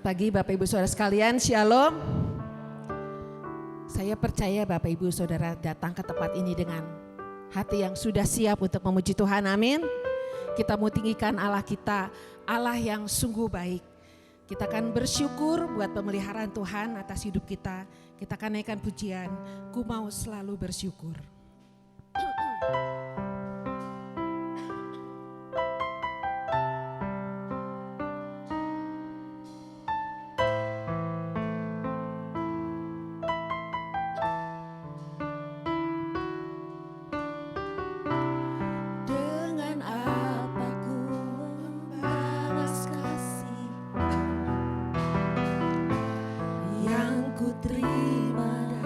pagi Bapak Ibu Saudara sekalian, Shalom. Saya percaya Bapak Ibu Saudara datang ke tempat ini dengan hati yang sudah siap untuk memuji Tuhan, amin. Kita mau tinggikan Allah kita, Allah yang sungguh baik. Kita akan bersyukur buat pemeliharaan Tuhan atas hidup kita. Kita akan naikkan pujian, ku mau selalu bersyukur. Yang ku terima darimu.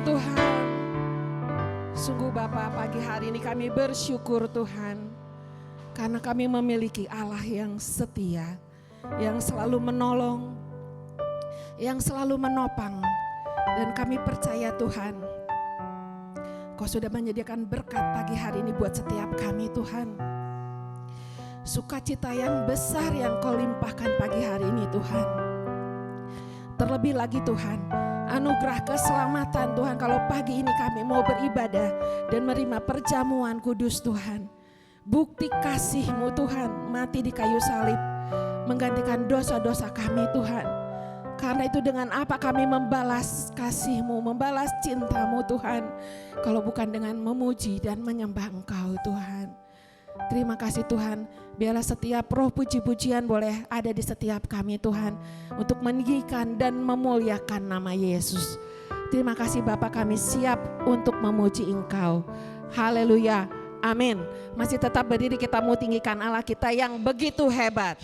Tuhan. Sungguh Bapa, pagi hari ini kami bersyukur Tuhan. Karena kami memiliki Allah yang setia, yang selalu menolong, yang selalu menopang. Dan kami percaya Tuhan, Kau sudah menyediakan berkat pagi hari ini buat setiap kami Tuhan. Sukacita yang besar yang Kau limpahkan pagi hari ini Tuhan. Terlebih lagi Tuhan, anugerah keselamatan Tuhan, kalau pagi ini kami mau beribadah dan menerima perjamuan kudus Tuhan. Bukti kasih-Mu Tuhan, mati di kayu salib, menggantikan dosa-dosa kami Tuhan. Karena itu dengan apa kami membalas kasih-Mu, membalas cinta-Mu Tuhan, kalau bukan dengan memuji dan menyembah Engkau Tuhan. Terima kasih Tuhan, biarlah setiap roh puji-pujian boleh ada di setiap kami Tuhan, untuk meninggikan dan memuliakan nama Yesus. Terima kasih Bapa, kami siap untuk memuji Engkau. Haleluya, amin. Masih tetap berdiri, kita mau tinggikan Allah kita yang begitu hebat.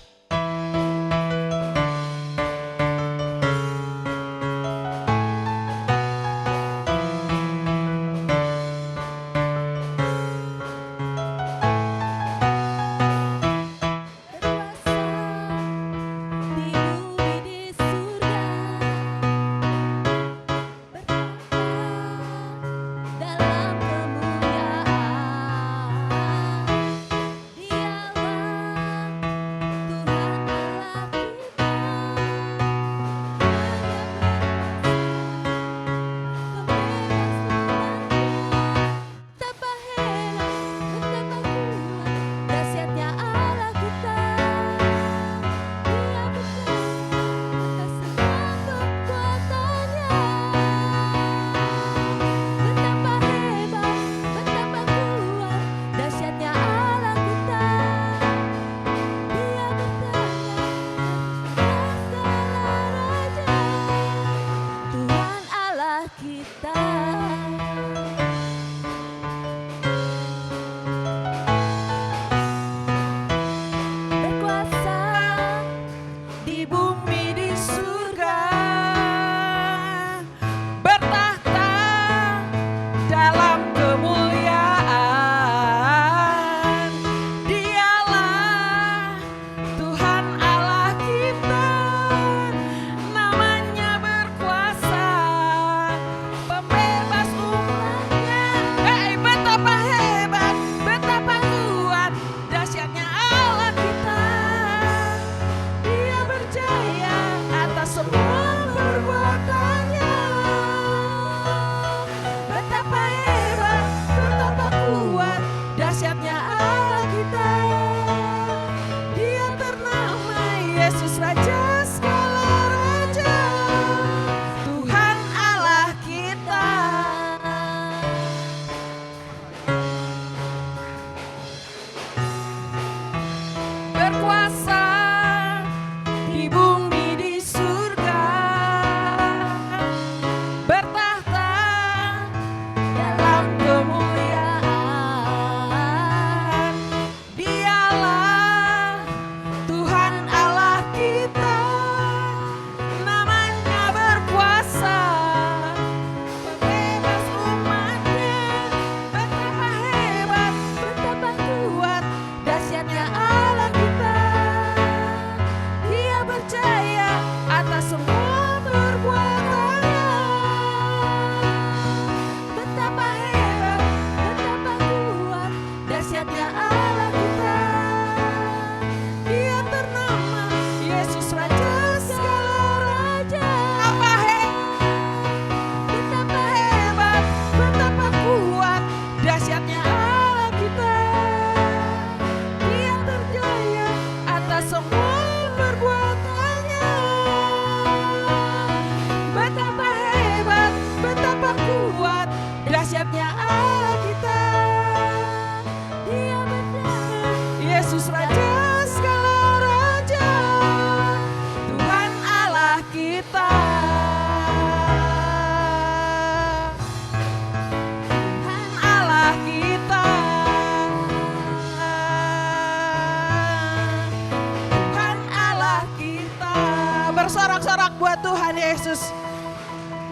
Bersorak-sorak buat Tuhan Yesus.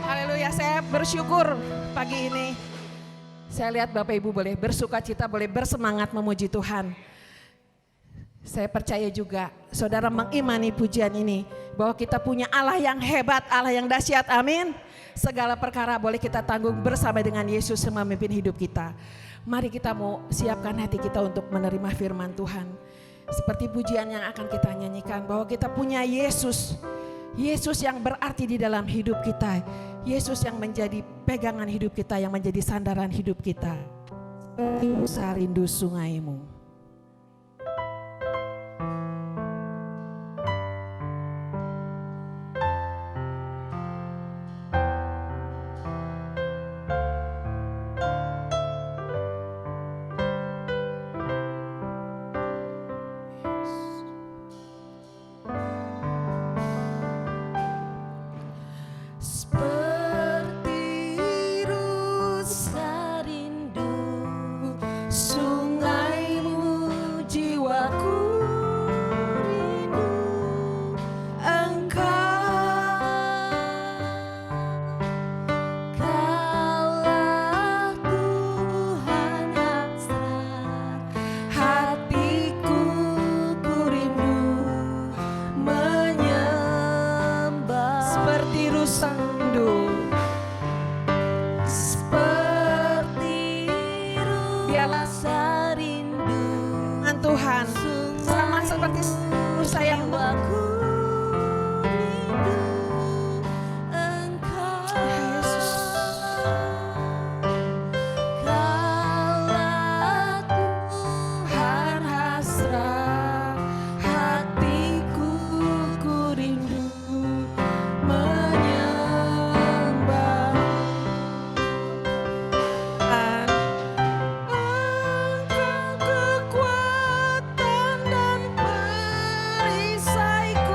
Haleluya. Haleluya, saya bersyukur pagi ini. Saya lihat Bapak Ibu boleh bersuka cita, boleh bersemangat memuji Tuhan. Saya percaya juga saudara mengimani pujian ini, bahwa kita punya Allah yang hebat, Allah yang dahsyat, amin. Segala perkara boleh kita tanggung bersama dengan Yesus yang memimpin hidup kita. Mari kita mau siapkan hati kita untuk menerima firman Tuhan. Seperti pujian yang akan kita nyanyikan, bahwa kita punya Yesus. Yesus yang berarti di dalam hidup kita. Yesus yang menjadi pegangan hidup kita, yang menjadi sandaran hidup kita. Usah rindu sungaimu. Kekuatan dan perisaiku.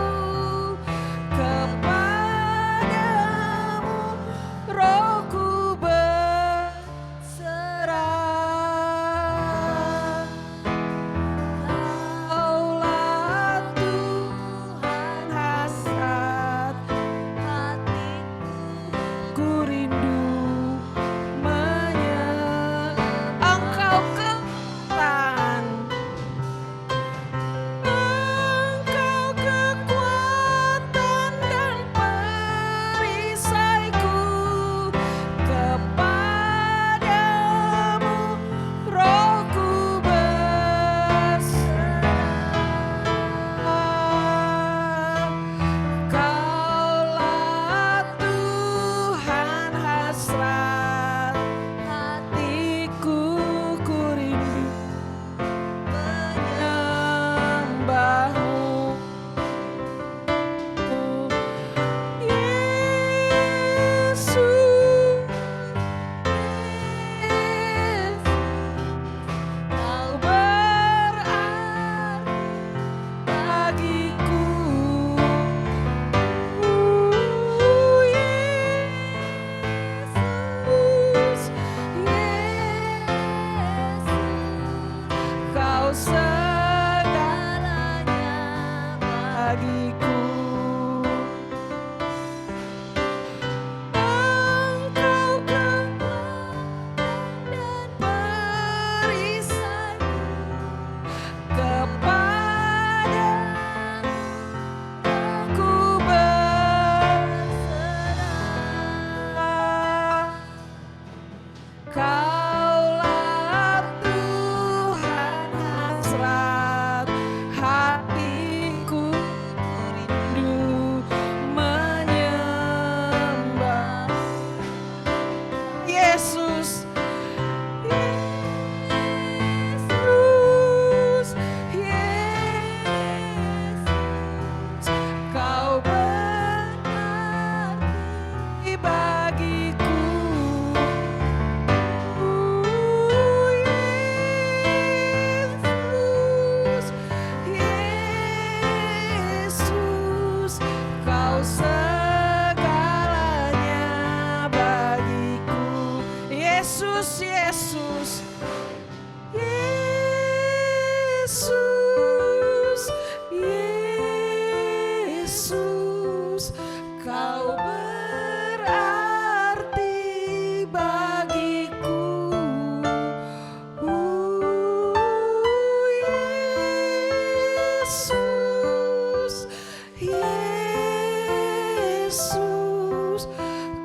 Yesus,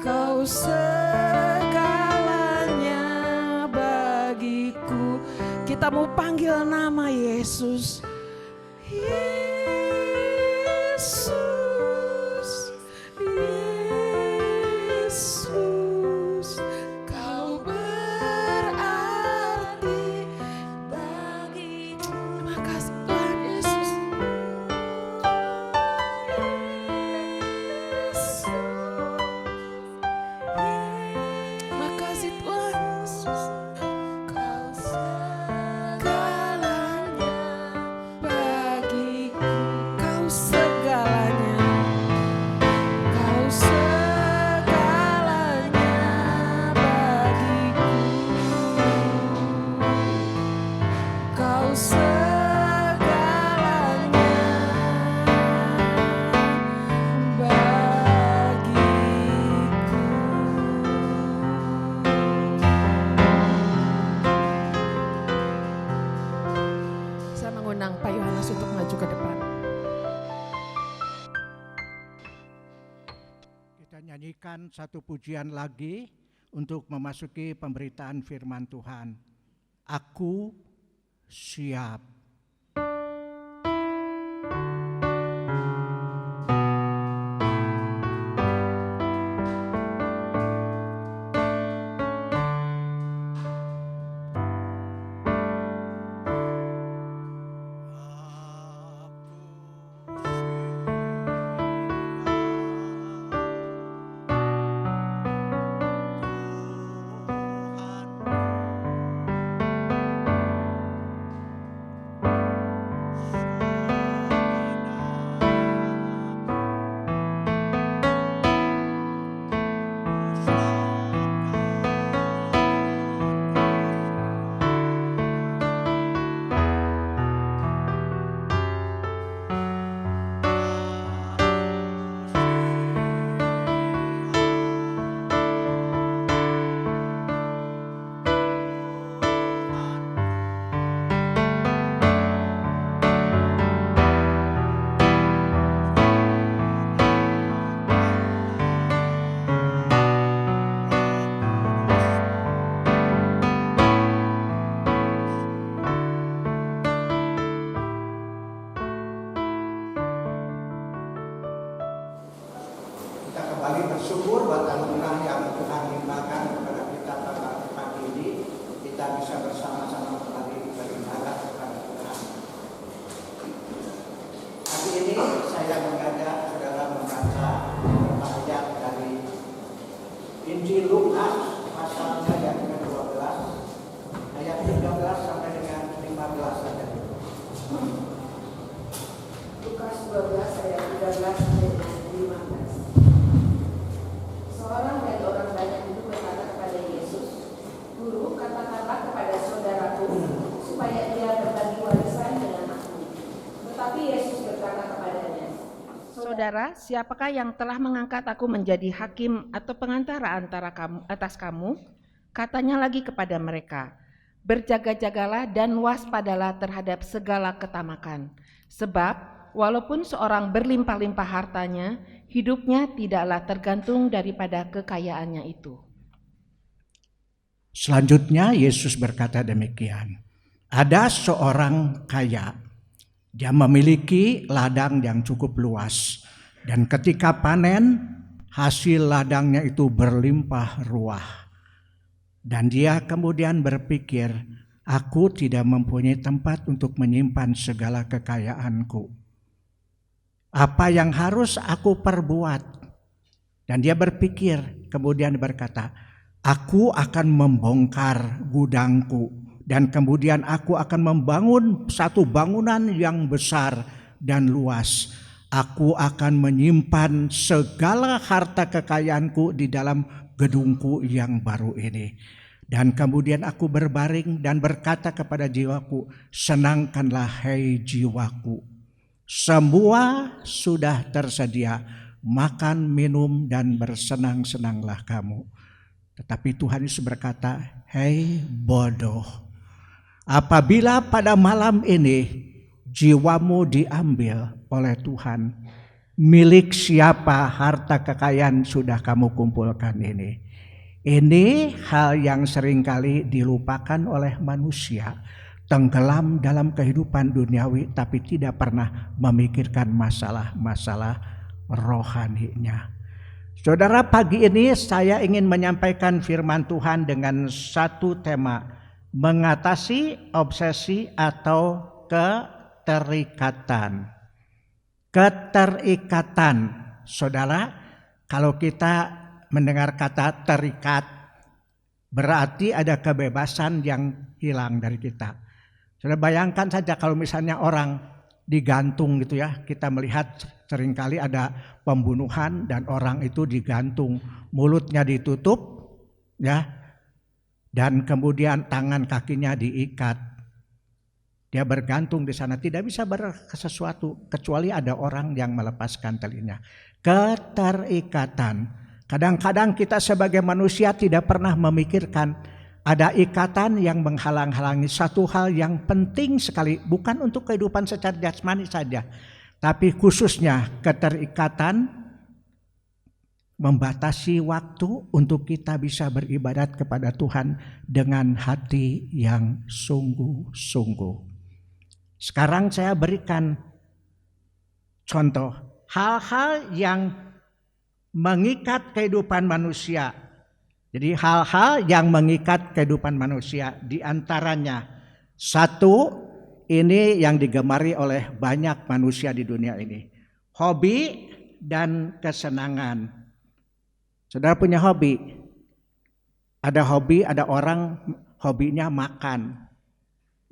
Kau segalanya bagiku. Kita mau panggil nama Yesus. Yesus, Yesus, Kau berarti bagiku. Terima kasih Tuhan Yesus. Terima kasih Tuhan Yesus. Kau segalanya bagiku. Kau segalanya. Kau segalanya bagiku. Kau segalanya bagiku. Saya mengundang Pak Yohanes untuk maju ke depan. Kita nyanyikan satu pujian lagi untuk memasuki pemberitaan firman Tuhan. Aku siap. Kita kembali bersyukur buat anugerah yang Tuhan limpahkan kepada kita pada pagi ini. Kita bisa bersama-sama kembali beribadah kepada Tuhan. Hari ini saya mengajak saudara membaca beberapa ayat dari Injil Lukas pasalnya yang ke-12 ayat 13 sampai dengan 15 saja. Lukas 12 ayat 13 sampai dengan 15. Seorang dari orang banyak itu berkata kepada Yesus, "Guru, katakanlah kepada saudaraku supaya dia berbagi warisan dengan aku." Tetapi Yesus berkata kepadanya, Saudara, siapakah yang telah mengangkat aku menjadi hakim atau pengantara antara kamu atas kamu? Katanya lagi kepada mereka, berjaga-jagalah dan waspadalah terhadap segala ketamakan. Sebab walaupun seorang berlimpah-limpah hartanya, hidupnya tidaklah tergantung daripada kekayaannya itu. Selanjutnya Yesus berkata demikian. Ada seorang kaya, dia memiliki ladang yang cukup luas. Dan ketika panen, hasil ladangnya itu berlimpah ruah. Dan dia kemudian berpikir, aku tidak mempunyai tempat untuk menyimpan segala kekayaanku. Apa yang harus aku perbuat? Dan dia berpikir, kemudian berkata, aku akan membongkar gudangku. Dan kemudian aku akan membangun satu bangunan yang besar dan luas. Aku akan menyimpan segala harta kekayaanku di dalam gedungku yang baru ini. Dan kemudian aku berbaring dan berkata kepada jiwaku, senangkanlah hai jiwaku. Semua sudah tersedia, makan, minum, dan bersenang-senanglah kamu. Tetapi Tuhan Yesus berkata, hei bodoh, apabila pada malam ini jiwamu diambil oleh Tuhan. Milik siapa harta kekayaan sudah kamu kumpulkan ini? Ini hal yang seringkali dilupakan oleh manusia. Tenggelam dalam kehidupan duniawi tapi tidak pernah memikirkan masalah-masalah rohaninya. Saudara, pagi ini saya ingin menyampaikan firman Tuhan dengan satu tema, mengatasi obsesi atau keterikatan. Keterikatan, saudara, kalau kita mendengar kata terikat, berarti ada kebebasan yang hilang dari kita. Saudara, bayangkan saja kalau misalnya orang digantung gitu ya, kita melihat seringkali ada pembunuhan dan orang itu digantung, mulutnya ditutup ya, dan kemudian tangan kakinya diikat. Dia bergantung di sana, tidak bisa sesuatu kecuali ada orang yang melepaskan talinya. Keterikatan. Kadang-kadang kita sebagai manusia tidak pernah memikirkan ada ikatan yang menghalang-halangi satu hal yang penting sekali, bukan untuk kehidupan secara jasmani saja, tapi khususnya keterikatan membatasi waktu untuk kita bisa beribadat kepada Tuhan dengan hati yang sungguh-sungguh. Sekarang saya berikan contoh hal-hal yang mengikat kehidupan manusia. Jadi hal-hal yang mengikat kehidupan manusia, diantaranya satu, ini yang digemari oleh banyak manusia di dunia ini, hobi dan kesenangan. Saudara punya hobi? Ada hobi, ada orang hobinya makan,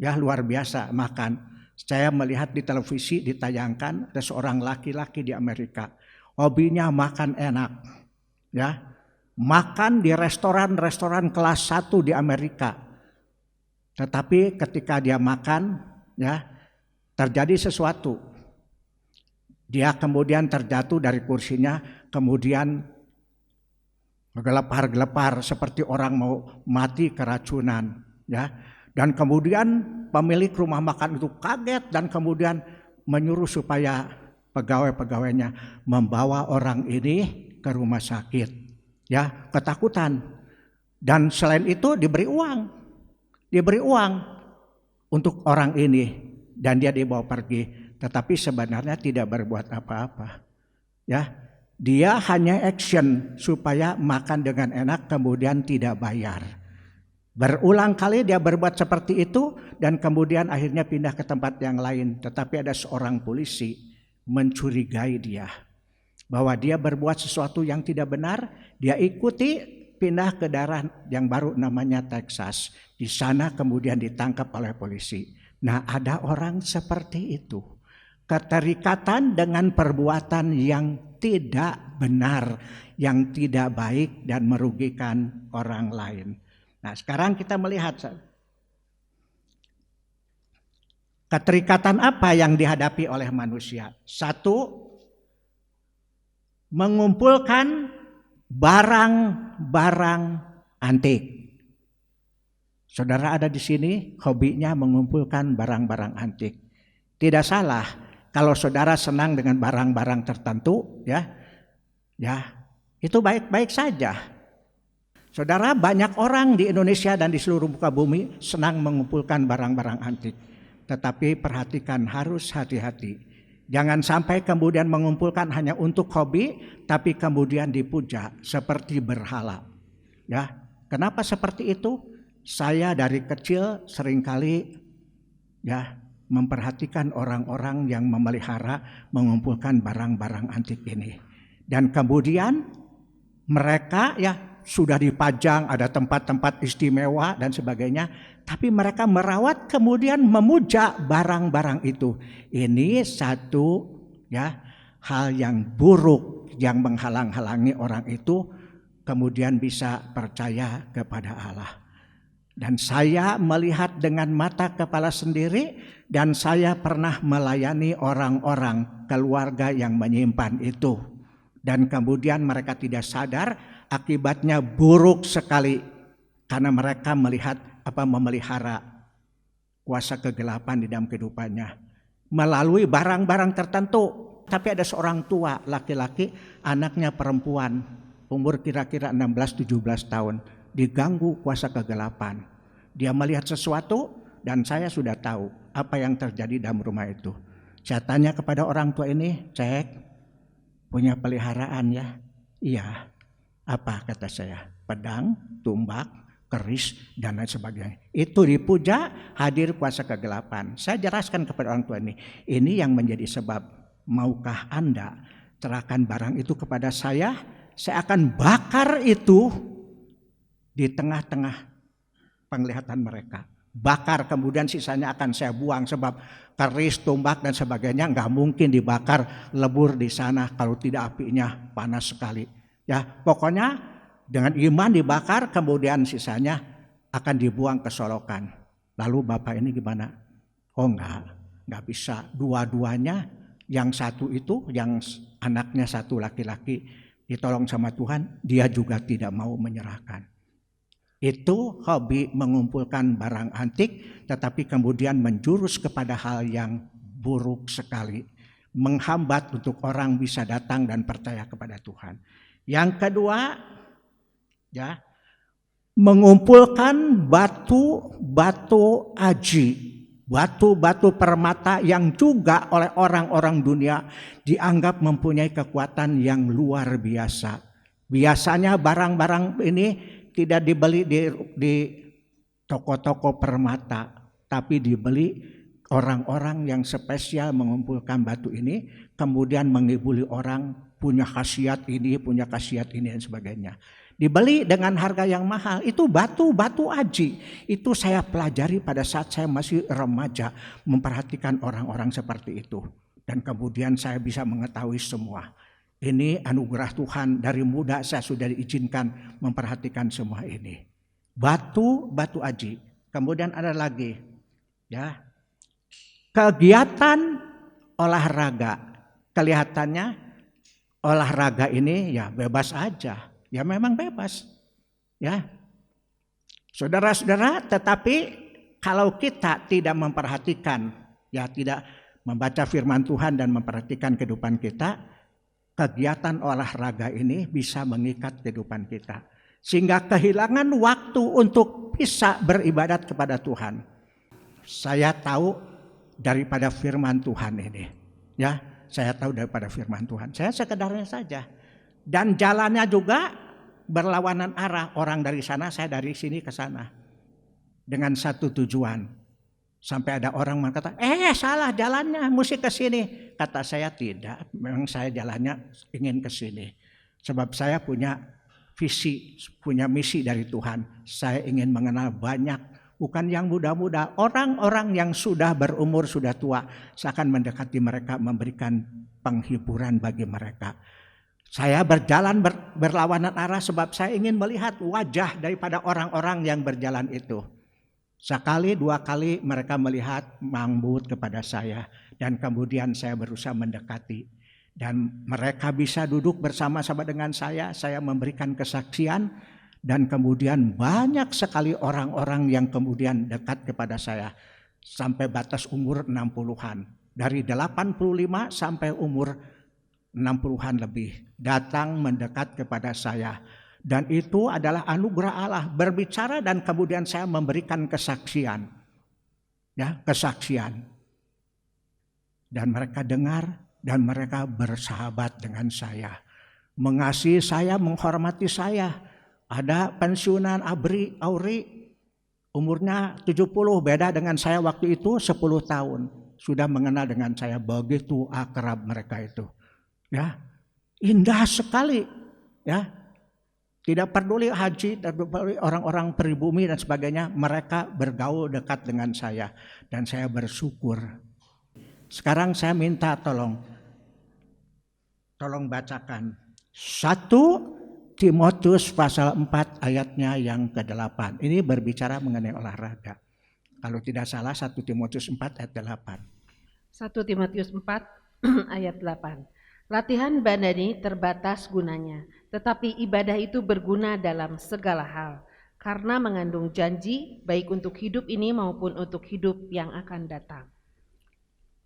ya luar biasa makan. Saya melihat di televisi ditayangkan ada seorang laki-laki di Amerika, hobinya makan enak, ya. Makan di restoran-restoran kelas 1 di Amerika. Tetapi ketika dia makan, ya, terjadi sesuatu. Dia kemudian terjatuh dari kursinya, kemudian gelepar-gelepar seperti orang mau mati keracunan, ya. Dan kemudian pemilik rumah makan itu kaget dan kemudian menyuruh supaya pegawai-pegawainya membawa orang ini ke rumah sakit. Ya, ketakutan. Dan selain itu diberi uang untuk orang ini dan dia dibawa pergi, tetapi sebenarnya tidak berbuat apa-apa. Ya, dia hanya action supaya makan dengan enak kemudian tidak bayar. Berulang kali dia berbuat seperti itu dan kemudian akhirnya pindah ke tempat yang lain, tetapi ada seorang polisi mencurigai dia bahwa dia berbuat sesuatu yang tidak benar, dia ikuti pindah ke daerah yang baru namanya Texas. Di sana kemudian ditangkap oleh polisi. Nah, ada orang seperti itu. Keterikatan dengan perbuatan yang tidak benar, yang tidak baik dan merugikan orang lain. Nah, sekarang kita melihat keterikatan apa yang dihadapi oleh manusia. Satu, mengumpulkan barang-barang antik. Saudara ada di sini hobinya mengumpulkan barang-barang antik. Tidak salah kalau saudara senang dengan barang-barang tertentu, ya itu baik-baik saja. Saudara, banyak orang di Indonesia dan di seluruh muka bumi senang mengumpulkan barang-barang antik. Tetapi perhatikan, harus hati-hati. Jangan sampai kemudian mengumpulkan hanya untuk hobi, tapi kemudian dipuja seperti berhala. Ya, kenapa seperti itu? Saya dari kecil seringkali ya memperhatikan orang-orang yang memelihara mengumpulkan barang-barang antik ini. Dan kemudian mereka ya sudah dipajang, ada tempat-tempat istimewa dan sebagainya, tapi mereka merawat kemudian memuja barang-barang itu. Ini satu ya hal yang buruk yang menghalang-halangi orang itu kemudian bisa percaya kepada Allah. Dan saya melihat dengan mata kepala sendiri dan saya pernah melayani orang-orang keluarga yang menyimpan itu. Dan kemudian mereka tidak sadar, akibatnya buruk sekali karena mereka memelihara kuasa kegelapan di dalam kehidupannya. melalui barang-barang tertentu. Tapi ada seorang tua laki-laki, anaknya perempuan, umur kira-kira 16-17 tahun, diganggu kuasa kegelapan. Dia melihat sesuatu dan saya sudah tahu apa yang terjadi dalam rumah itu. Saya tanya kepada orang tua ini, "Cek, punya peliharaan ya?" "Iya." "Apa?" kata saya. "Pedang, tumbak, keris, dan lain sebagainya." Itu dipuja, hadir kuasa kegelapan. Saya jelaskan kepada orang tua ini yang menjadi sebab. Maukah Anda serahkan barang itu kepada saya akan bakar itu di tengah-tengah penglihatan mereka. Bakar, kemudian sisanya akan saya buang, sebab keris, tumbak dan sebagainya nggak mungkin dibakar lebur di sana kalau tidak apinya panas sekali. Ya, pokoknya dengan iman dibakar, kemudian sisanya akan dibuang ke solokan. Lalu Bapak ini gimana? Oh nggak bisa. Dua-duanya, yang satu itu, yang anaknya satu laki-laki ditolong sama Tuhan, dia juga tidak mau menyerahkan. Itu hobi mengumpulkan barang antik, tetapi kemudian menjurus kepada hal yang buruk sekali. Menghambat untuk orang bisa datang dan percaya kepada Tuhan. Yang kedua, ya, mengumpulkan batu-batu aji. Batu-batu permata yang juga oleh orang-orang dunia dianggap mempunyai kekuatan yang luar biasa. Biasanya barang-barang ini tidak dibeli di toko-toko permata, tapi dibeli orang-orang yang spesial mengumpulkan batu ini, kemudian menghiburi orang, punya khasiat ini, punya khasiat ini dan sebagainya. Dibeli dengan harga yang mahal. Itu batu aji. Itu saya pelajari pada saat saya masih remaja, memperhatikan orang-orang seperti itu. Dan kemudian saya bisa mengetahui semua. Ini anugerah Tuhan, dari muda saya sudah diizinkan memperhatikan semua ini. Batu aji. Kemudian ada lagi, ya, kegiatan olahraga. Kelihatannya olahraga ini ya bebas aja. Ya memang bebas, ya, saudara-saudara. Tetapi kalau kita tidak memperhatikan, ya, tidak membaca firman Tuhan dan memperhatikan kehidupan kita, kegiatan olahraga ini bisa mengikat kehidupan kita, sehingga kehilangan waktu untuk bisa beribadat kepada Tuhan. Saya tahu daripada firman Tuhan ini, ya, saya tahu daripada firman Tuhan. Saya sekedarnya saja. Dan jalannya juga berlawanan arah, orang dari sana, saya dari sini ke sana, dengan satu tujuan. Sampai ada orang mengatakan, salah jalannya, mesti ke sini. Kata saya, tidak, memang saya jalannya ingin ke sini. Sebab saya punya visi, punya misi dari Tuhan. Saya ingin mengenal banyak, bukan yang muda-muda, orang-orang yang sudah berumur, sudah tua. Saya akan mendekati mereka, memberikan penghiburan bagi mereka. Saya berjalan berlawanan arah sebab saya ingin melihat wajah daripada orang-orang yang berjalan itu. Sekali, dua kali mereka melihat mambut kepada saya. Dan kemudian saya berusaha mendekati. Dan mereka bisa duduk bersama-sama dengan saya memberikan kesaksian. Dan kemudian banyak sekali orang-orang yang kemudian dekat kepada saya. Sampai batas umur 60-an. Dari 85 sampai umur 60-an lebih datang mendekat kepada saya, dan itu adalah anugerah Allah berbicara dan kemudian saya memberikan kesaksian, ya, kesaksian, dan mereka dengar dan mereka bersahabat dengan saya, mengasihi saya, menghormati saya. Ada pensiunan Auri, umurnya 70, beda dengan saya waktu itu 10 tahun, sudah mengenal dengan saya, begitu akrab mereka itu. Ya, indah sekali, ya. Tidak peduli haji, tidak peduli orang-orang pribumi dan sebagainya, mereka bergaul dekat dengan saya dan saya bersyukur. Sekarang saya minta tolong bacakan 1 Timotius pasal 4 ayatnya yang ke-8. Ini berbicara mengenai olahraga. Kalau tidak salah 1 Timotius 4 ayat 8. 1 Timotius 4 ayat 8. Latihan badani terbatas gunanya, tetapi ibadah itu berguna dalam segala hal, karena mengandung janji baik untuk hidup ini maupun untuk hidup yang akan datang.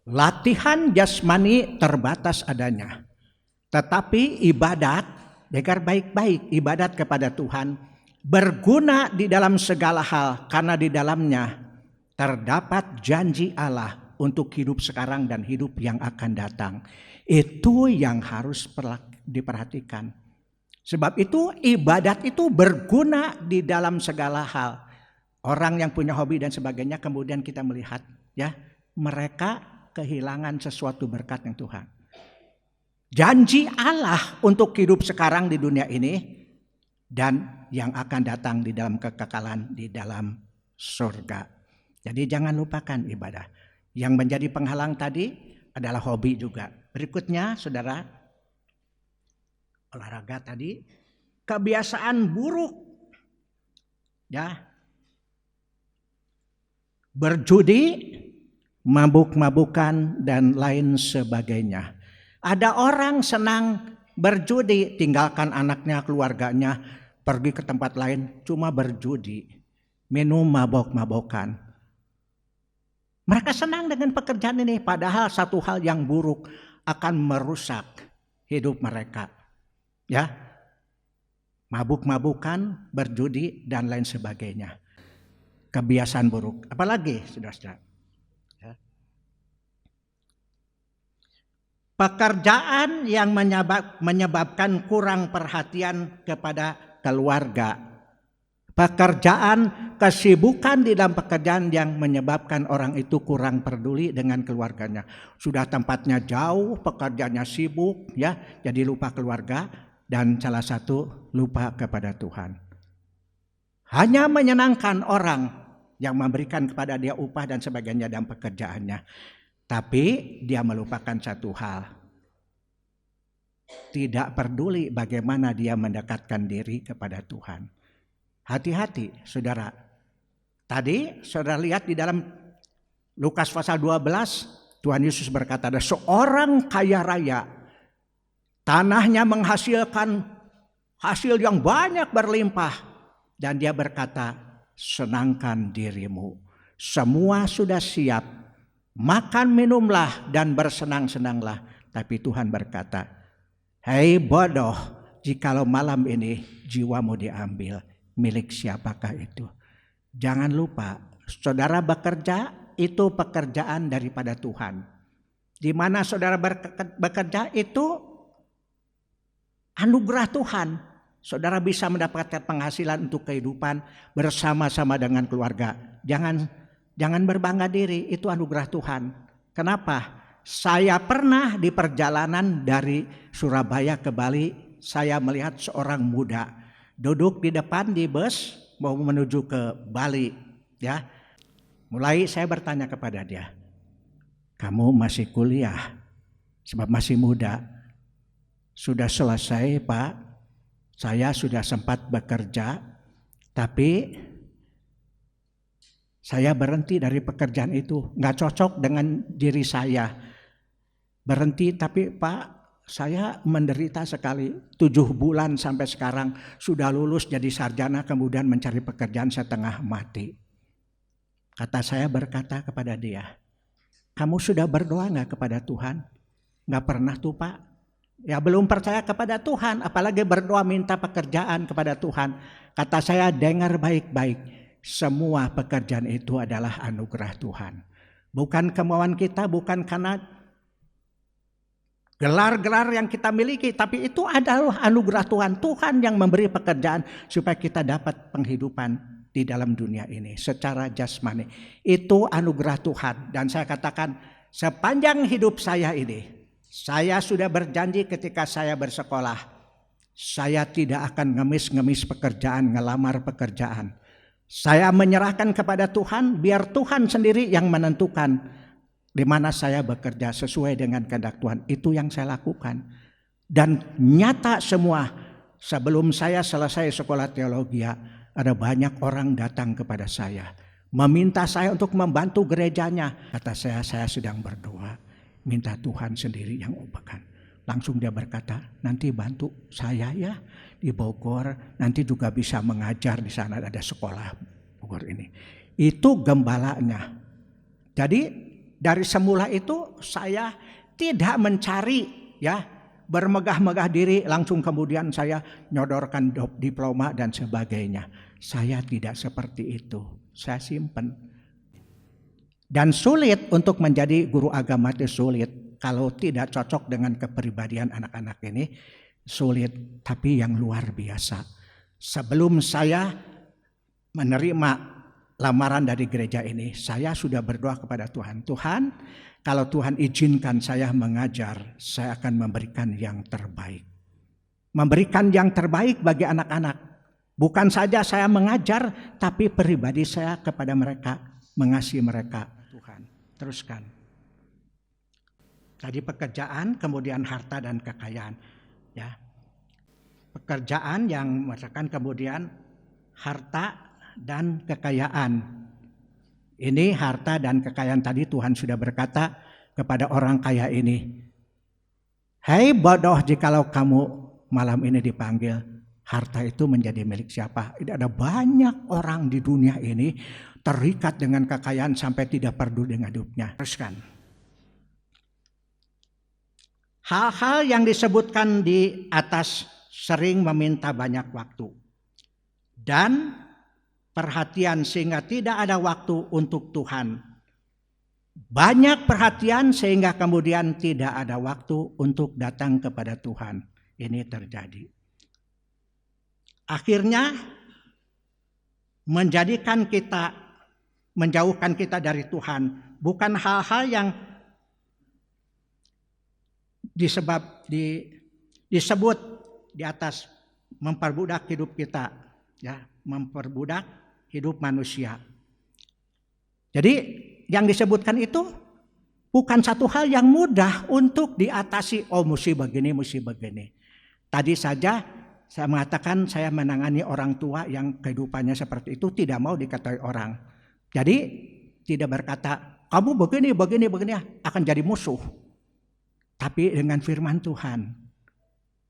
Latihan jasmani terbatas adanya. Tetapi ibadat, dengar baik-baik, ibadat kepada Tuhan berguna di dalam segala hal karena di dalamnya terdapat janji Allah untuk hidup sekarang dan hidup yang akan datang. Itu yang harus diperhatikan. Sebab itu ibadat itu berguna di dalam segala hal. Orang yang punya hobi dan sebagainya kemudian kita melihat ya mereka kehilangan sesuatu berkat yang Tuhan. Janji Allah untuk hidup sekarang di dunia ini dan yang akan datang di dalam kekekalan di dalam surga. Jadi jangan lupakan ibadah. Yang menjadi penghalang tadi adalah hobi juga. Berikutnya saudara, olahraga tadi, kebiasaan buruk. Ya. Berjudi, mabuk-mabukan dan lain sebagainya. Ada orang senang berjudi, tinggalkan anaknya, keluarganya, pergi ke tempat lain, cuma berjudi, minum mabok-mabokan. Mereka senang dengan pekerjaan ini, padahal satu hal yang buruk akan merusak hidup mereka. Ya, mabuk-mabukan, berjudi dan lain sebagainya. Kebiasaan buruk. Apalagi, saudara-saudara? Pekerjaan yang menyebabkan kurang perhatian kepada keluarga. Pekerjaan, kesibukan di dalam pekerjaan yang menyebabkan orang itu kurang peduli dengan keluarganya. Sudah tempatnya jauh, pekerjaannya sibuk, ya, jadi lupa keluarga dan salah satu lupa kepada Tuhan. Hanya menyenangkan orang yang memberikan kepada dia upah dan sebagainya dalam pekerjaannya. Tapi dia melupakan satu hal. Tidak peduli bagaimana dia mendekatkan diri kepada Tuhan. Hati-hati saudara. Tadi saudara lihat di dalam Lukas pasal 12. Tuhan Yesus berkata ada seorang kaya raya. Tanahnya menghasilkan hasil yang banyak berlimpah. Dan dia berkata senangkan dirimu. Semua sudah siap. Makan minumlah dan bersenang-senanglah. Tapi Tuhan berkata, hei bodoh, jikalau malam ini jiwamu diambil, milik siapakah itu? Jangan lupa, saudara bekerja itu pekerjaan daripada Tuhan. Di mana saudara bekerja itu anugerah Tuhan. Saudara bisa mendapatkan penghasilan untuk kehidupan bersama-sama dengan keluarga. Jangan berbangga diri, itu anugerah Tuhan. Kenapa? Saya pernah di perjalanan dari Surabaya ke Bali, saya melihat seorang muda duduk di depan di bus mau menuju ke Bali, ya. Mulai saya bertanya kepada dia, "Kamu masih kuliah? Sebab masih muda." "Sudah selesai, Pak. Saya sudah sempat bekerja, tapi saya berhenti dari pekerjaan itu, nggak cocok dengan diri saya. Berhenti, tapi Pak, saya menderita sekali. 7 bulan sampai sekarang sudah lulus jadi sarjana, kemudian mencari pekerjaan setengah mati." Kata saya berkata kepada dia, "Kamu sudah berdoa nggak kepada Tuhan?" "Nggak pernah tuh Pak." "Ya belum percaya kepada Tuhan, apalagi berdoa minta pekerjaan kepada Tuhan." Kata saya, dengar baik-baik. Semua pekerjaan itu adalah anugerah Tuhan. Bukan kemauan kita, bukan karena gelar-gelar yang kita miliki. Tapi itu adalah anugerah Tuhan. Tuhan yang memberi pekerjaan supaya kita dapat penghidupan di dalam dunia ini secara jasmani. Itu anugerah Tuhan. Dan saya katakan sepanjang hidup saya ini, saya sudah berjanji ketika saya bersekolah, saya tidak akan ngemis-ngemis pekerjaan, ngelamar pekerjaan. Saya menyerahkan kepada Tuhan, biar Tuhan sendiri yang menentukan di mana saya bekerja sesuai dengan kehendak Tuhan. Itu yang saya lakukan. Dan nyata semua, sebelum saya selesai sekolah teologi, ada banyak orang datang kepada saya, meminta saya untuk membantu gerejanya. Kata saya sedang berdoa, minta Tuhan sendiri yang upakan. Langsung dia berkata, "Nanti bantu saya ya di Bogor, nanti juga bisa mengajar di sana, ada sekolah Bogor ini." Itu gembalanya. Jadi Dari semula itu saya tidak mencari ya bermegah-megah diri langsung kemudian saya nyodorkan diploma dan sebagainya. Saya tidak seperti itu. Saya simpen. Dan sulit untuk menjadi guru agama itu sulit. Kalau tidak cocok dengan kepribadian anak-anak ini sulit. Tapi yang luar biasa. Sebelum saya menerima lamaran dari gereja ini, saya sudah berdoa kepada Tuhan. Tuhan, kalau Tuhan izinkan saya mengajar, saya akan memberikan yang terbaik. Memberikan yang terbaik bagi anak-anak. Bukan saja saya mengajar, tapi pribadi saya kepada mereka, mengasihi mereka. Tuhan, teruskan. Tadi pekerjaan, kemudian harta dan kekayaan. Ya, pekerjaan yang misalkan kemudian harta dan kekayaan. Ini harta dan kekayaan tadi Tuhan sudah berkata kepada orang kaya ini, "Hei bodoh, jikalau kamu malam ini dipanggil, harta itu menjadi milik siapa?" Ada banyak orang di dunia ini terikat dengan kekayaan sampai tidak peduli dengan hidupnya. Teruskan. Hal-hal yang disebutkan di atas sering meminta banyak waktu dan perhatian sehingga tidak ada waktu untuk Tuhan. Banyak perhatian sehingga kemudian tidak ada waktu untuk datang kepada Tuhan. Ini terjadi. Akhirnya menjauhkan kita dari Tuhan. Bukan hal-hal yang disebut di atas memperbudak hidup kita, ya, memperbudak hidup manusia. Jadi yang disebutkan itu bukan satu hal yang mudah untuk diatasi. Oh, mesti begini. Tadi saja saya mengatakan saya menangani orang tua yang kehidupannya seperti itu, tidak mau diketahui orang. Jadi tidak berkata kamu begini akan jadi musuh. Tapi dengan firman Tuhan.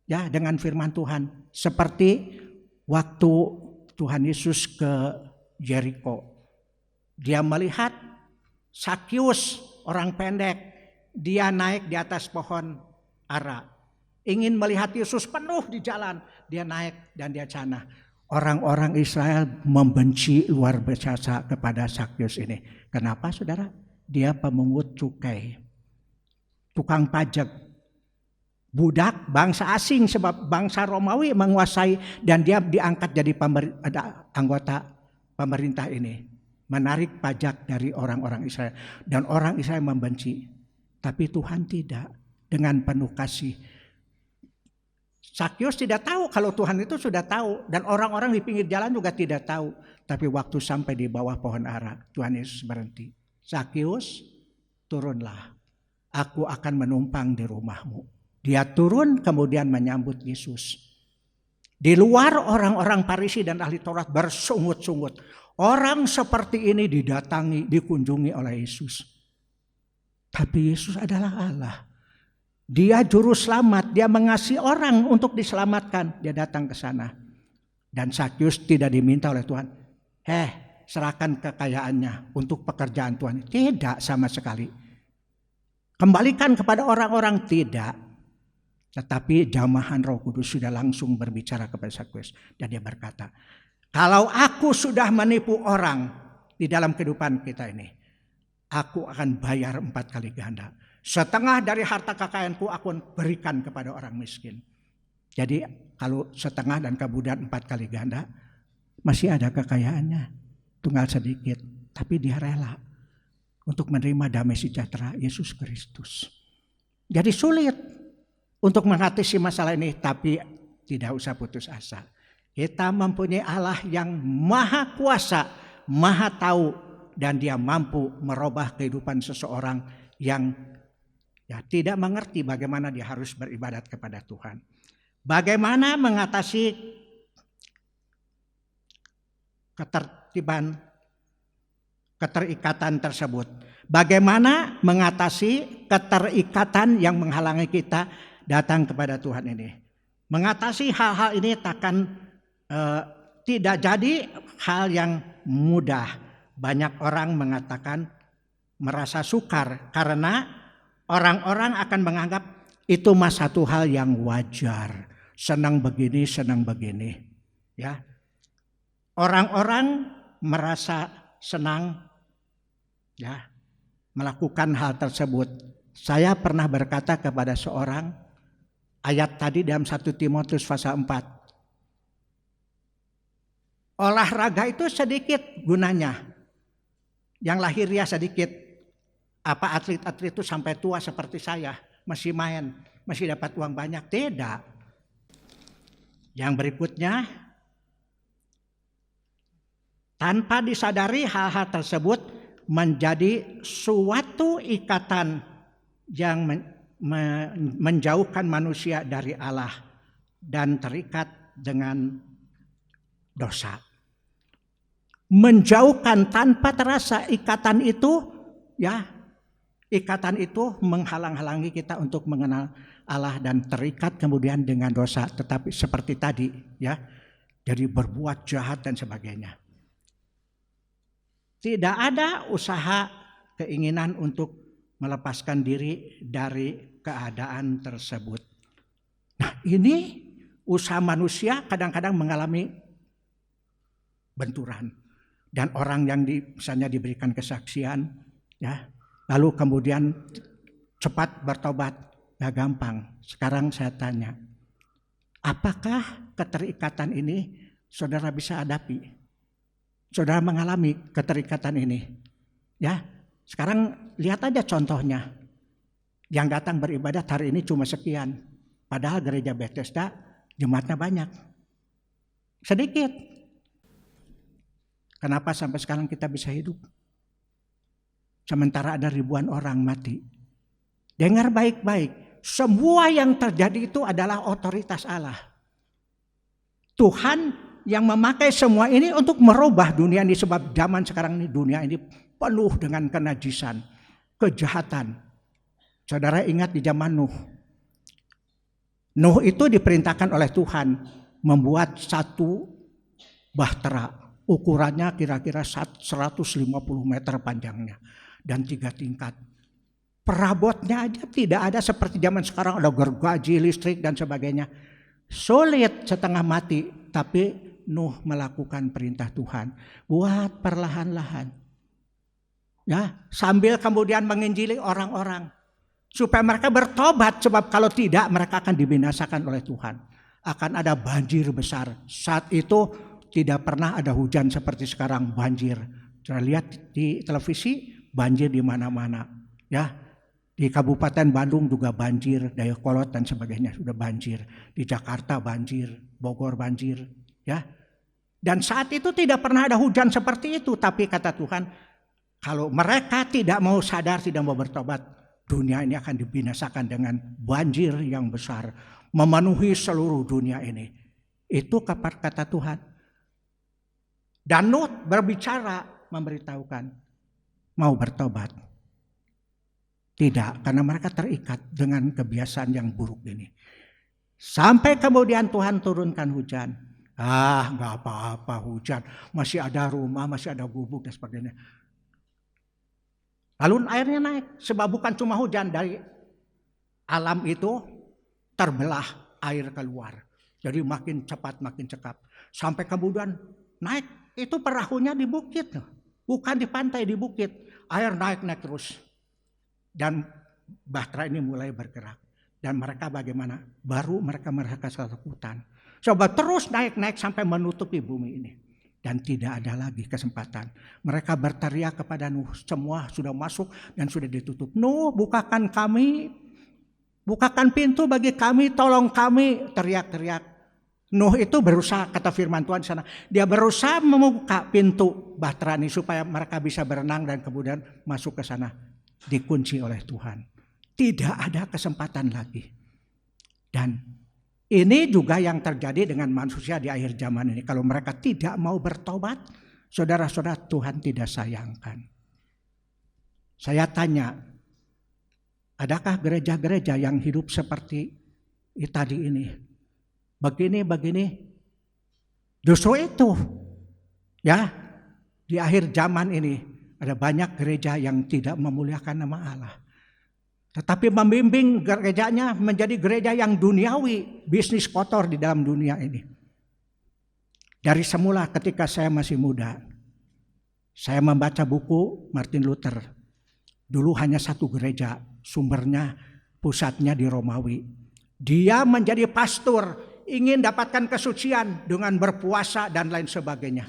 Ya, dengan firman Tuhan. Seperti waktu Tuhan Yesus ke Yeriko. Dia melihat Sakyus, orang pendek. Dia naik di atas pohon ara. Ingin melihat Yesus penuh di jalan. Dia naik dan dia sana. Orang-orang Israel membenci luar biasa kepada Sakyus ini. Kenapa, saudara? Dia pemungut cukai. Tukang pajak, budak bangsa asing sebab bangsa Romawi menguasai dan dia diangkat jadi anggota pemerintah ini, menarik pajak dari orang-orang Israel dan orang Israel membenci. Tapi Tuhan tidak, dengan penuh kasih. Sakyus tidak tahu kalau Tuhan itu sudah tahu dan orang-orang di pinggir jalan juga tidak tahu. Tapi waktu sampai di bawah pohon ara, Tuhan Yesus berhenti. Sakyus, turunlah. Aku akan menumpang di rumahmu. Dia turun kemudian menyambut Yesus. Di luar orang-orang Farisi dan ahli Taurat bersungut-sungut. Orang seperti ini didatangi, dikunjungi oleh Yesus. Tapi Yesus adalah Allah. Dia juru selamat, dia mengasihi orang untuk diselamatkan. Dia datang ke sana. Dan Sakyus tidak diminta oleh Tuhan. Serahkan kekayaannya untuk pekerjaan Tuhan. Tidak sama sekali. Kembalikan kepada orang-orang, tidak. Tetapi jamahan Roh Kudus sudah langsung berbicara kepada Sakyus. Dan dia berkata, kalau aku sudah menipu orang di dalam kehidupan kita ini, aku akan bayar 4 kali ganda. Setengah dari harta kekayaanku aku berikan kepada orang miskin. Jadi kalau setengah dan kemudian 4 kali ganda, masih ada kekayaannya. Tunggal sedikit, tapi dia rela untuk menerima damai sejahtera Yesus Kristus. Jadi sulit untuk mengatasi masalah ini, tapi tidak usah putus asa. Kita mempunyai Allah yang maha kuasa, maha tahu, dan dia mampu merubah kehidupan seseorang yang tidak mengerti bagaimana dia harus beribadat kepada Tuhan. Bagaimana mengatasi keterikatan tersebut. Bagaimana mengatasi keterikatan yang menghalangi kita datang kepada Tuhan ini. Mengatasi hal-hal ini tidak jadi hal yang mudah. Banyak orang mengatakan merasa sukar karena orang-orang akan menganggap itu satu hal yang wajar. Senang begini, ya. Orang-orang merasa senang, ya, melakukan hal tersebut. Saya pernah berkata kepada seorang, ayat tadi dalam 1 Timotius pasal 4. Olahraga itu sedikit gunanya. Yang lahiriah sedikit. Apa atlet-atlet itu sampai tua seperti saya, masih main, masih dapat uang banyak? Tidak. Yang berikutnya, tanpa disadari hal-hal tersebut menjadi suatu ikatan yang menjauhkan manusia dari Allah dan terikat dengan dosa. Menjauhkan tanpa terasa ikatan itu, ya, ikatan itu menghalang-halangi kita untuk mengenal Allah dan terikat kemudian dengan dosa. Tetapi seperti tadi, ya, jadi berbuat jahat dan sebagainya. Tidak ada usaha keinginan untuk melepaskan diri dari keadaan tersebut. Nah, ini usaha manusia kadang-kadang mengalami benturan. Dan orang yang misalnya diberikan kesaksian, ya, lalu kemudian cepat bertobat, ya gampang. Sekarang saya tanya, apakah keterikatan ini saudara bisa hadapi? Saudara mengalami keterikatan ini, ya. Sekarang lihat aja contohnya. Yang datang beribadat hari ini cuma sekian. Padahal gereja Bethesda jemaatnya banyak. Sedikit. Kenapa sampai sekarang kita bisa hidup? Sementara ada ribuan orang mati. Dengar baik-baik. Semua yang terjadi itu adalah otoritas Allah. Tuhan yang memakai semua ini untuk merubah dunia ini. Sebab zaman sekarang ini, dunia ini penuh dengan kenajisan, kejahatan. Saudara ingat di zaman Nuh. Nuh itu diperintahkan oleh Tuhan membuat satu bahtera. Ukurannya kira-kira 150 meter panjangnya. Dan 3 tingkat. Perabotnya aja tidak ada seperti zaman sekarang. Ada gergaji, listrik dan sebagainya. Sulit, setengah mati. Tapi Nuh melakukan perintah Tuhan. Buat perlahan-lahan. Ya, sambil kemudian menginjili orang-orang. Supaya mereka bertobat. Sebab kalau tidak mereka akan dibinasakan oleh Tuhan. Akan ada banjir besar. Saat itu tidak pernah ada hujan seperti sekarang, banjir. Saya lihat di televisi, banjir di mana-mana. Ya, di Kabupaten Bandung juga banjir, Dayakolot dan sebagainya sudah banjir. Di Jakarta banjir, Bogor banjir. Ya, dan saat itu tidak pernah ada hujan seperti itu. Tapi kata Tuhan, kalau mereka tidak mau sadar, tidak mau bertobat, dunia ini akan dibinasakan dengan banjir yang besar, memenuhi seluruh dunia ini. Itu kata Tuhan. Dan Nuh berbicara, memberitahukan, mau bertobat. Tidak, karena mereka terikat dengan kebiasaan yang buruk ini. Sampai kemudian Tuhan turunkan hujan. Gak apa-apa hujan, masih ada rumah, masih ada gubuk dan sebagainya. Lalu airnya naik, sebab bukan cuma hujan, dari alam itu terbelah air keluar. Jadi makin cepat, makin cekap. Sampai kemudian naik. Itu perahunya di bukit, bukan di pantai, di bukit. Air naik terus. Dan bahtera ini mulai bergerak. Dan mereka bagaimana? Baru mereka merasa ketakutan. Coba terus naik sampai menutupi bumi ini. Dan tidak ada lagi kesempatan. Mereka berteriak kepada Nuh. Semua sudah masuk dan sudah ditutup. Nuh, bukakan kami. Bukakan pintu bagi kami, tolong kami. Teriak-teriak. Nuh itu berusaha, kata firman Tuhan di sana, dia berusaha membuka pintu bahtera ini supaya mereka bisa berenang dan kemudian masuk ke sana. Dikunci oleh Tuhan. Tidak ada kesempatan lagi. Dan ini juga yang terjadi dengan manusia di akhir zaman ini. Kalau mereka tidak mau bertobat, saudara-saudara, Tuhan tidak sayangkan. Saya tanya, adakah gereja-gereja yang hidup seperti tadi ini? Begini. Justru itu, ya, di akhir zaman ini Ada banyak gereja yang tidak memuliakan nama Allah. Tetapi membimbing gerejanya menjadi gereja yang duniawi, bisnis kotor di dalam dunia ini. Dari semula ketika saya masih muda, saya membaca buku Martin Luther. Dulu hanya satu gereja, sumbernya, pusatnya di Romawi. Dia menjadi pastor, ingin dapatkan kesucian dengan berpuasa dan lain sebagainya.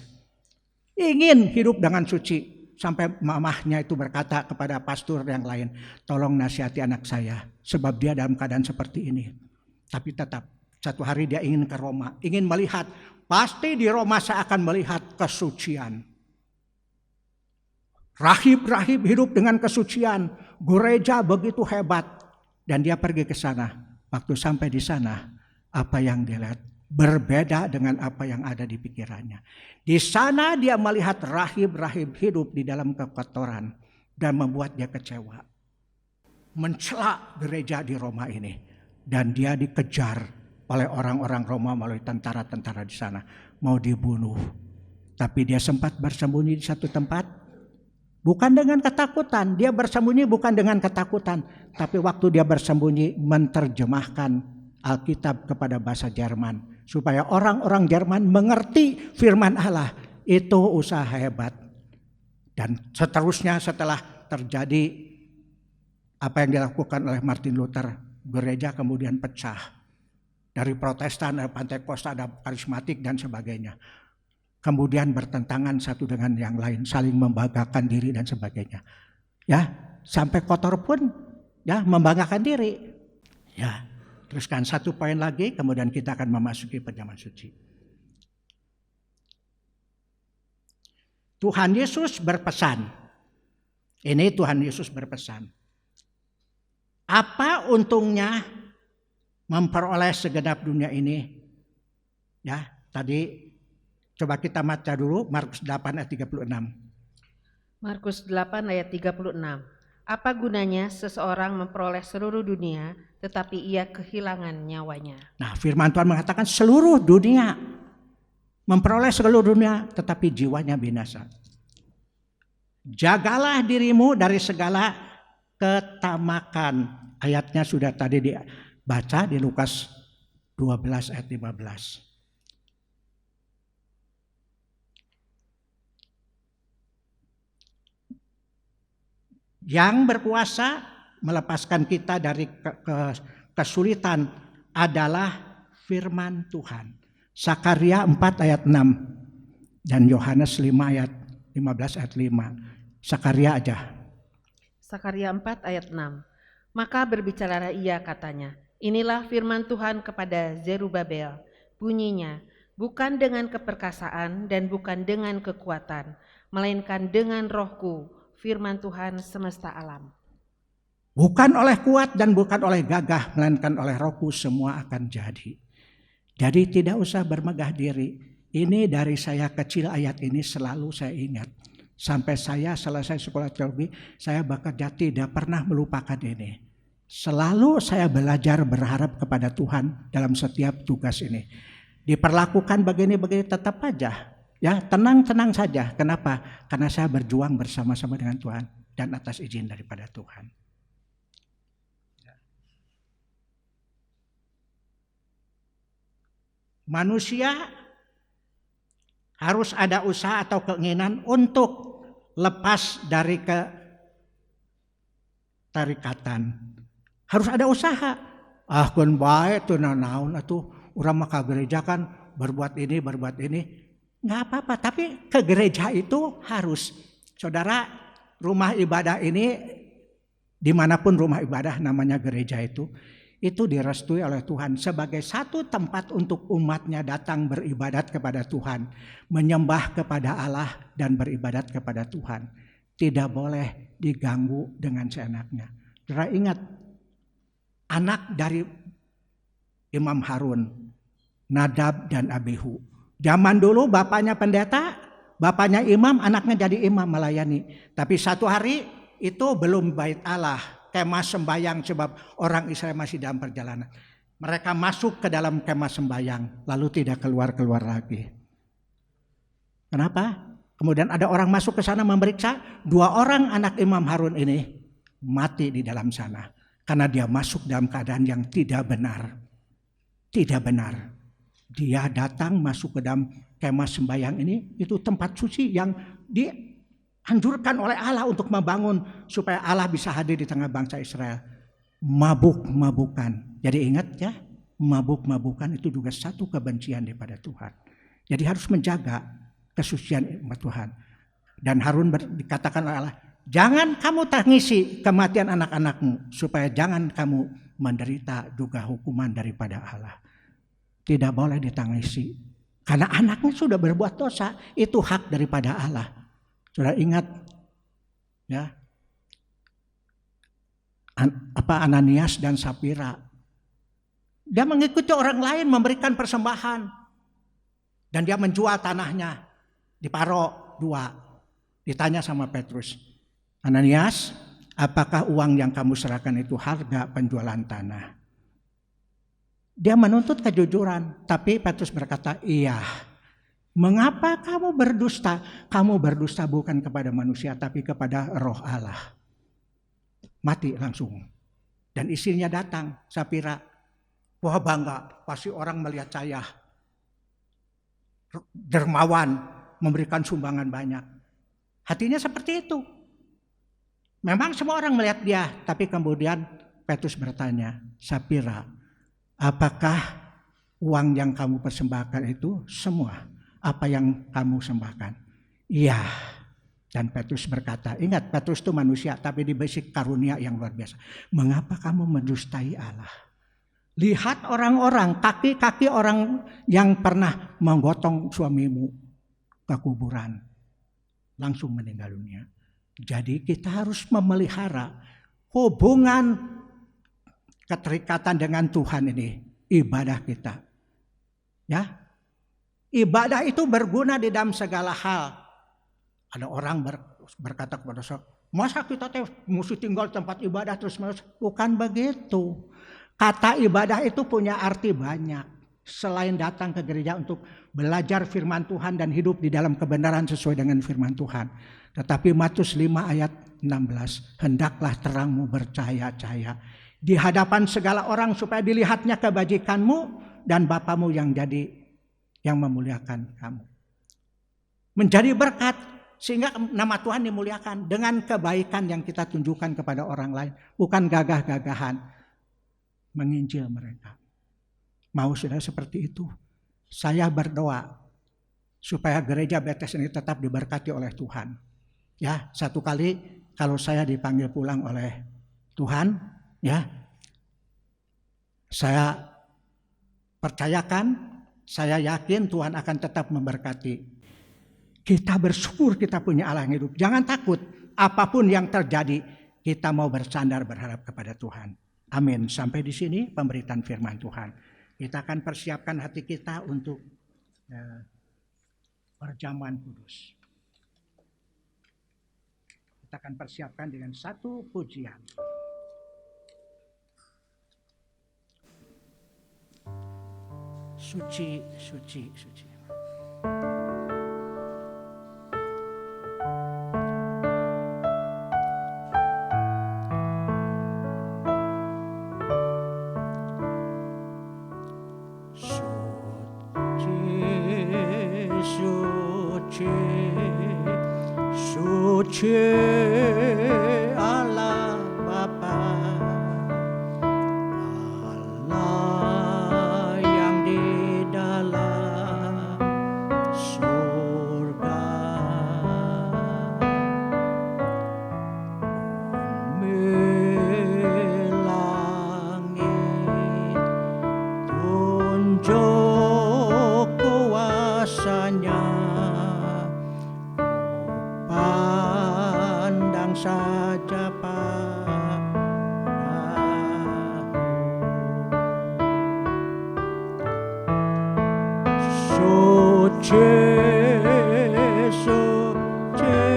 Ingin hidup dengan suci. Sampai mamahnya itu berkata kepada pastor yang lain, tolong nasihati anak saya, sebab dia dalam keadaan seperti ini. Tapi tetap, satu hari dia ingin ke Roma, ingin melihat, pasti di Roma saya akan melihat kesucian. Rahib-rahib hidup dengan kesucian, gereja begitu hebat. Dan dia pergi ke sana, waktu sampai di sana, apa yang dia lihat berbeda dengan apa yang ada di pikirannya. Di sana dia melihat rahib-rahib hidup di dalam kekotoran dan membuat dia kecewa. Mencela gereja di Roma ini dan dia dikejar oleh orang-orang Roma melalui tentara-tentara di sana, mau dibunuh. Tapi dia sempat bersembunyi di satu tempat, bukan dengan ketakutan. Dia bersembunyi bukan dengan ketakutan, tapi waktu dia bersembunyi menerjemahkan Alkitab kepada bahasa Jerman supaya orang-orang Jerman mengerti firman Allah. Itu usaha hebat. Dan seterusnya setelah terjadi apa yang dilakukan oleh Martin Luther, gereja kemudian pecah. Dari Protestan, ada Pentakosta, ada karismatik dan sebagainya. Kemudian bertentangan satu dengan yang lain, saling membanggakan diri dan sebagainya. Ya, sampai kotor pun ya membanggakan diri. Ya. Teruskan satu poin lagi, kemudian kita akan memasuki perjamuan suci. Tuhan Yesus berpesan. Ini Tuhan Yesus berpesan. Apa untungnya memperoleh segenap dunia ini? Ya, tadi coba kita baca dulu Markus 8 ayat 36. Markus 8 ayat 36. Apa gunanya seseorang memperoleh seluruh dunia tetapi ia kehilangan nyawanya? Nah, firman Tuhan mengatakan seluruh dunia, memperoleh seluruh dunia tetapi jiwanya binasa. Jagalah dirimu dari segala ketamakan. Ayatnya sudah tadi dibaca di Lukas 12 ayat 15. Yang berkuasa melepaskan kita dari kesulitan adalah firman Tuhan. Sakaria 4 ayat 6 dan Yohanes 5 ayat 15 ayat 5. Sakaria aja. Sakaria 4 ayat 6. Maka berbicaralah ia katanya, inilah firman Tuhan kepada Zerubabel. Bunyinya, bukan dengan keperkasaan dan bukan dengan kekuatan, melainkan dengan rohku, firman Tuhan semesta alam. Bukan oleh kuat dan bukan oleh gagah, melainkan oleh rohku semua akan jadi. Jadi tidak usah bermegah diri. Ini dari saya kecil ayat ini selalu saya ingat. Sampai saya selesai sekolah teologi, saya bekerja tidak pernah melupakan ini. Selalu saya belajar berharap kepada Tuhan dalam setiap tugas ini. Diperlakukan begini-begini tetap aja. Ya, tenang-tenang saja. Kenapa? Karena saya berjuang bersama-sama dengan Tuhan dan atas izin daripada Tuhan. Manusia harus ada usaha atau keinginan untuk lepas dari keterikatan. Harus ada usaha. Ah, kun bae tuh naon atuh urang mah ka gereja kan berbuat ini. Nggak apa-apa, tapi ke gereja itu harus. Saudara, rumah ibadah ini, dimanapun rumah ibadah namanya gereja itu direstui oleh Tuhan sebagai satu tempat untuk umatnya datang beribadat kepada Tuhan, menyembah kepada Allah dan beribadat kepada Tuhan. Tidak boleh diganggu dengan seenaknya. Saudara ingat, anak dari Imam Harun, Nadab dan Abihu. Zaman dulu bapaknya pendeta, bapaknya imam, anaknya jadi imam melayani. Tapi satu hari itu belum bait Allah, kemah sembayang sebab orang Israel masih dalam perjalanan. Mereka masuk ke dalam kemah sembayang lalu tidak keluar lagi. Kenapa? Kemudian ada orang masuk ke sana memeriksa, 2 orang anak Imam Harun ini mati di dalam sana. Karena dia masuk dalam keadaan yang tidak benar. Tidak benar. Dia datang masuk ke dalam kemah sembahyang ini, itu tempat suci yang dianjurkan oleh Allah untuk membangun supaya Allah bisa hadir di tengah bangsa Israel. Mabuk-mabukan. Jadi ingat ya, mabuk-mabukan itu juga satu kebencian daripada Tuhan. Jadi harus menjaga kesucian umat Tuhan. Dan Harun dikatakan oleh Allah, jangan kamu tangisi kematian anak-anakmu, supaya jangan kamu menderita juga hukuman daripada Allah. Tidak boleh ditangisi. Karena anaknya sudah berbuat dosa, itu hak daripada Allah. Sudah ingat ya, Ananias dan Sapira. Dia mengikuti orang lain memberikan persembahan. Dan dia menjual tanahnya. Diparo 2. Ditanya sama Petrus, Ananias, apakah uang yang kamu serahkan itu harga penjualan tanah? Dia menuntut kejujuran, tapi Petrus berkata, iya. Mengapa kamu berdusta? Kamu berdusta bukan kepada manusia, tapi kepada roh Allah. Mati langsung. Dan istrinya datang, Sapira. Wah bangga, pasti orang melihat saya dermawan, memberikan sumbangan banyak. Hatinya seperti itu. Memang semua orang melihat dia, tapi kemudian Petrus bertanya, Sapira, apakah uang yang kamu persembahkan itu semua apa yang kamu sembahkan? Iya. Dan Petrus berkata, ingat Petrus itu manusia tapi diberi karunia yang luar biasa. Mengapa kamu mendustai Allah? Lihat orang-orang, kaki-kaki orang yang pernah menggotong suamimu ke kuburan. Langsung meninggal dunia. Jadi kita harus memelihara hubungan keterikatan dengan Tuhan ini. Ibadah kita. Ya, ibadah itu berguna di dalam segala hal. Ada orang berkata kepada saya, masa kita mesti tinggal tempat ibadah terus-menerus? Bukan begitu. Kata ibadah itu punya arti banyak. Selain datang ke gereja untuk belajar firman Tuhan dan hidup di dalam kebenaran sesuai dengan firman Tuhan. Tetapi Matius 5 ayat 16, hendaklah terangmu bercahaya-cahaya di hadapan segala orang supaya dilihatnya kebajikanmu dan Bapamu yang memuliakan kamu. Menjadi berkat sehingga nama Tuhan dimuliakan dengan kebaikan yang kita tunjukkan kepada orang lain, bukan gagah-gagahan menginjil mereka. Mau sudah seperti itu. Saya berdoa supaya gereja Betes ini tetap diberkati oleh Tuhan. Ya, satu kali kalau saya dipanggil pulang oleh Tuhan, ya, saya percayakan, saya yakin Tuhan akan tetap memberkati. Kita bersyukur kita punya Allah yang hidup. Jangan takut, apapun yang terjadi, kita mau bersandar berharap kepada Tuhan. Amin. Sampai di sini pemberitaan firman Tuhan. Kita akan persiapkan hati kita untuk perjamuan kudus. Kita akan persiapkan dengan satu pujian. Suci, suci, suci. Suci Allah Bapa, Allah yang di dalam surga, bumi langit tunjuk kuasanya. Saja padamu suci, suci,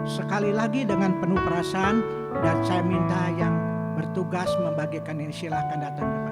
Sekali lagi dengan penuh perasaan, dan saya minta yang bertugas membagikan ini silahkan datang depan.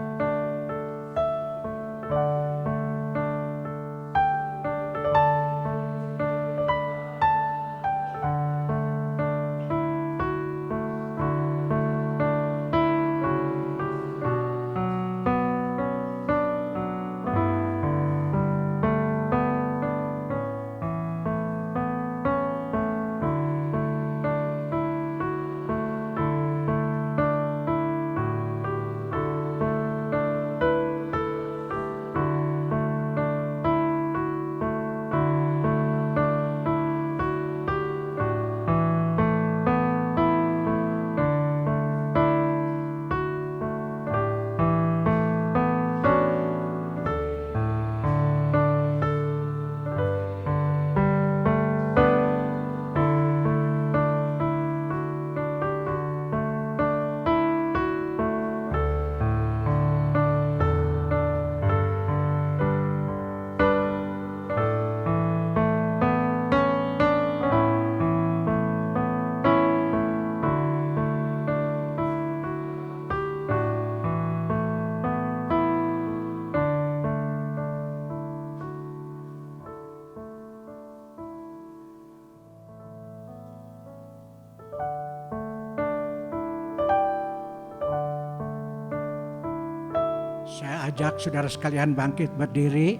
Saya ajak saudara sekalian bangkit berdiri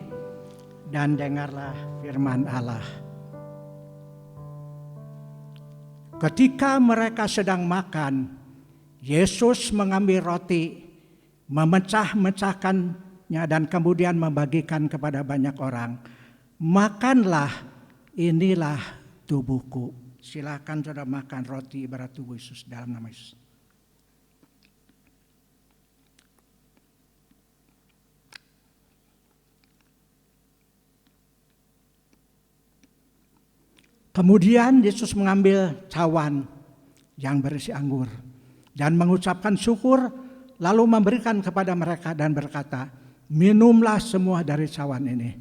dan dengarlah firman Allah. Ketika mereka sedang makan, Yesus mengambil roti, memecah-mecahkannya dan kemudian membagikan kepada banyak orang. Makanlah, inilah tubuhku. Silakan saudara makan roti ibarat tubuh Yesus dalam nama Yesus. Kemudian Yesus mengambil cawan yang berisi anggur dan mengucapkan syukur, lalu memberikan kepada mereka dan berkata, minumlah semua dari cawan ini.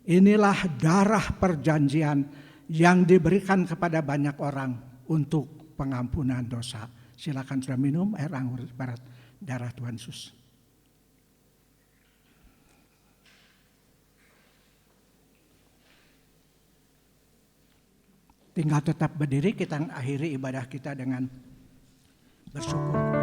Inilah darah perjanjian yang diberikan kepada banyak orang untuk pengampunan dosa. Silakan sudah minum air anggur ibarat darah Tuhan Yesus. Tinggal tetap berdiri, kita akhiri ibadah kita dengan bersyukur kepada Tuhan.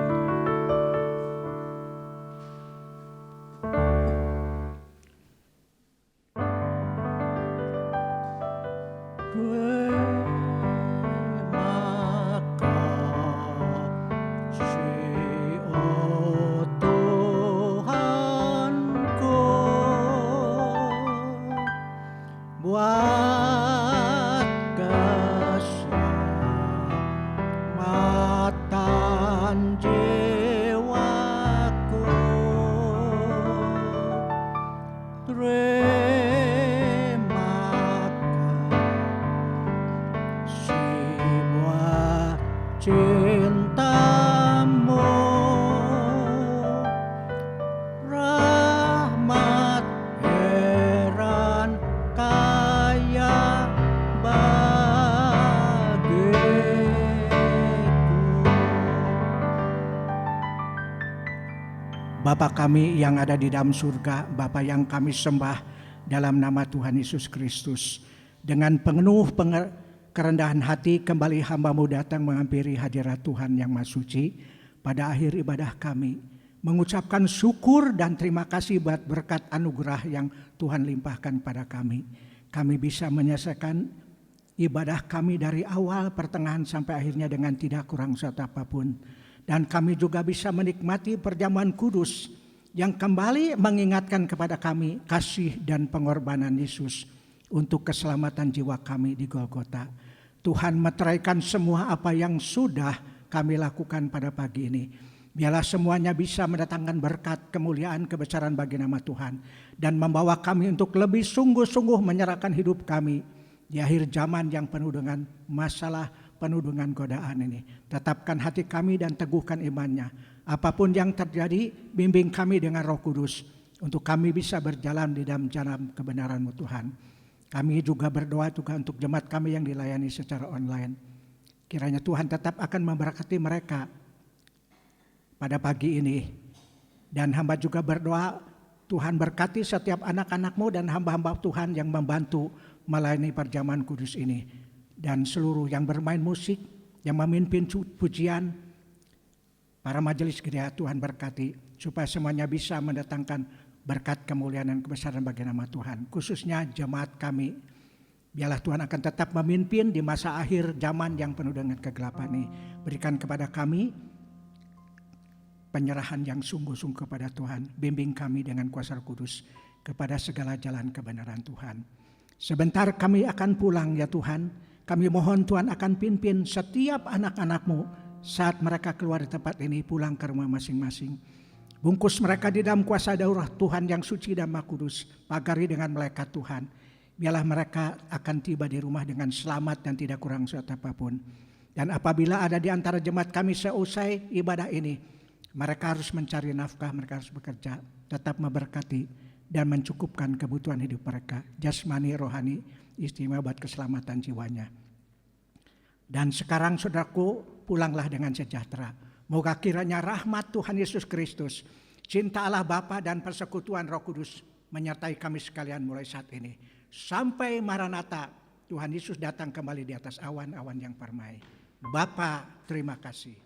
Bapa kami yang ada di dalam surga, Bapa yang kami sembah dalam nama Tuhan Yesus Kristus. Dengan penuh kerendahan hati kembali hamba-Mu datang menghampiri hadirat Tuhan yang Maha Suci pada akhir ibadah kami. Mengucapkan syukur dan terima kasih buat berkat anugerah yang Tuhan limpahkan pada kami. Kami bisa menyelesaikan ibadah kami dari awal, pertengahan sampai akhirnya dengan tidak kurang satu apapun. Dan kami juga bisa menikmati perjamuan kudus yang kembali mengingatkan kepada kami kasih dan pengorbanan Yesus untuk keselamatan jiwa kami di Golgota. Tuhan meteraikan semua apa yang sudah kami lakukan pada pagi ini. Biarlah semuanya bisa mendatangkan berkat, kemuliaan, kebesaran bagi nama Tuhan. Dan membawa kami untuk lebih sungguh-sungguh menyerahkan hidup kami di akhir zaman yang penuh dengan masalah, penuh dengan godaan ini. Tetapkan hati kami dan teguhkan imannya. Apapun yang terjadi, bimbing kami dengan Roh Kudus untuk kami bisa berjalan di dalam jalan kebenaran-Mu Tuhan. Kami juga berdoa juga untuk jemaat kami yang dilayani secara online. Kiranya Tuhan tetap akan memberkati mereka pada pagi ini. Dan hamba juga berdoa Tuhan berkati setiap anak-anak-Mu dan hamba-hamba Tuhan yang membantu melayani perjamuan kudus ini. Dan seluruh yang bermain musik, yang memimpin pujian, para majelis gereja Tuhan berkati. Supaya semuanya bisa mendatangkan berkat kemuliaan dan kebesaran bagi nama Tuhan. Khususnya jemaat kami. Biarlah Tuhan akan tetap memimpin di masa akhir zaman yang penuh dengan kegelapan ini. Berikan kepada kami penyerahan yang sungguh-sungguh kepada Tuhan. Bimbing kami dengan kuasa Roh Kudus kepada segala jalan kebenaran Tuhan. Sebentar kami akan pulang ya Tuhan. Kami mohon Tuhan akan pimpin setiap anak-anak-Mu saat mereka keluar di tempat ini pulang ke rumah masing-masing. Bungkus mereka di dalam kuasa daulah Tuhan yang suci dan maha kudus. Pagari dengan malaikat Tuhan. Biarlah mereka akan tiba di rumah dengan selamat dan tidak kurang suatu apapun. Dan apabila ada di antara jemaat kami seusai ibadah ini, mereka harus mencari nafkah, mereka harus bekerja, tetap memberkati dan mencukupkan kebutuhan hidup mereka. Jasmani, rohani, istimewa buat keselamatan jiwanya. Dan sekarang saudaraku, pulanglah dengan sejahtera. Moga kiranya rahmat Tuhan Yesus Kristus, cinta Allah Bapa dan persekutuan Roh Kudus menyertai kami sekalian mulai saat ini. Sampai Maranatha, Tuhan Yesus datang kembali di atas awan-awan yang permai. Bapa, terima kasih.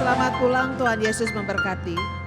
Selamat pulang, Tuhan Yesus memberkati.